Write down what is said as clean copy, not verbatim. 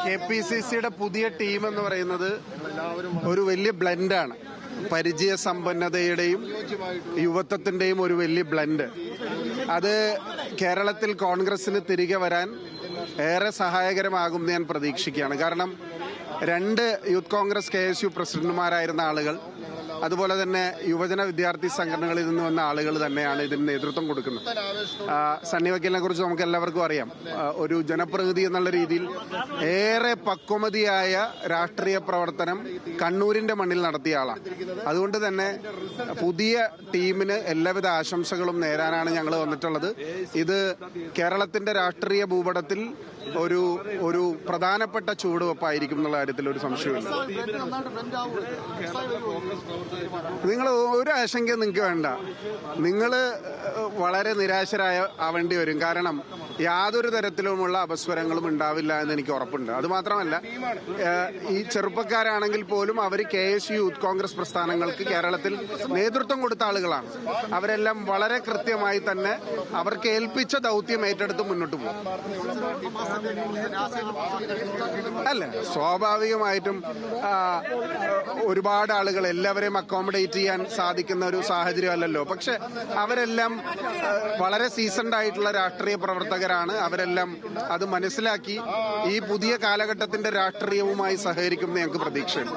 KPCCയുടെ പുതിയ ടീം എന്ന് പറയുന്നത് ഒരു വലിയ ബ്ലെൻഡാണ്. പരിചയസമ്പന്നതയുടെയും യുവത്വത്തിന്റെയും ഒരു വലിയ ബ്ലെൻഡ്. അത് കേരളത്തിൽ കോൺഗ്രസിന് തിരികെ വരാൻ ഏറെ സഹായകരമാകുമെന്ന് ഞാൻ പ്രതീക്ഷിക്കുകയാണ്. കാരണം 2 യൂത്ത് കോൺഗ്രസ് KSU പ്രസിഡന്റുമാരായിരുന്ന ആളുകൾ, അതുപോലെ തന്നെ യുവജന വിദ്യാർത്ഥി സംഘടനകളിൽ നിന്ന് വന്ന ആളുകൾ തന്നെയാണ് ഇതിന് നേതൃത്വം കൊടുക്കുന്നത്. സണ്ണി വക്കീലിനെ കുറിച്ച് നമുക്ക് എല്ലാവർക്കും അറിയാം. ഒരു ജനപ്രതിനിധി എന്നുള്ള രീതിയിൽ ഏറെ പക്വമതിയായ രാഷ്ട്രീയ പ്രവർത്തനം കണ്ണൂരിന്റെ മണ്ണിൽ നടത്തിയ ആളാണ്. അതുകൊണ്ട് തന്നെ പുതിയ ടീമിന് എല്ലാവിധ ആശംസകളും നേരാനാണ് ഞങ്ങൾ വന്നിട്ടുള്ളത്. ഇത് കേരളത്തിന്റെ രാഷ്ട്രീയ ഭൂപടത്തിൽ ഒരു പ്രധാനപ്പെട്ട ചുവടുവെപ്പായിരിക്കും എന്നുള്ള കാര്യത്തിൽ ഒരു സംശയമില്ല. നിങ്ങൾ ഒരു ആശങ്ക നിങ്ങൾക്ക് വേണ്ട. നിങ്ങൾ വളരെ ആവേണ്ടി വരും. കാരണം യാതൊരു തരത്തിലുമുള്ള അപസ്വരങ്ങളും ഉണ്ടാവില്ല എന്ന് എനിക്ക് ഉറപ്പുണ്ട്. അതുമാത്രമല്ല, ഈ ചെറുപ്പക്കാരാണെങ്കിൽ പോലും അവർ KSU യൂത്ത് കോൺഗ്രസ് പ്രസ്ഥാനങ്ങൾക്ക് കേരളത്തിൽ നേതൃത്വം കൊടുത്ത ആളുകളാണ്. അവരെല്ലാം വളരെ കൃത്യമായി തന്നെ അവർക്ക് ഏൽപ്പിച്ച ദൗത്യം ഏറ്റെടുത്ത് മുന്നോട്ട് പോകും. അല്ല, സ്വാഭാവികമായിട്ടും ഒരുപാട് ആളുകൾ എല്ലാവരെയും അക്കോമഡേറ്റ് ചെയ്യാൻ സാധിക്കുന്ന ഒരു സാഹചര്യമല്ലല്ലോ. പക്ഷെ അവരെല്ലാം വളരെ സീസൺഡ് ആയിട്ടുള്ള രാഷ്ട്രീയ പ്രവർത്തകരാണ്. അവരെല്ലാം അത് മനസ്സിലാക്കി ഈ പുതിയ കാലഘട്ടത്തിന്റെ രാഷ്ട്രീയവുമായി സഹകരിക്കുമെന്ന് ഞങ്ങൾക്ക് പ്രതീക്ഷയുണ്ട്.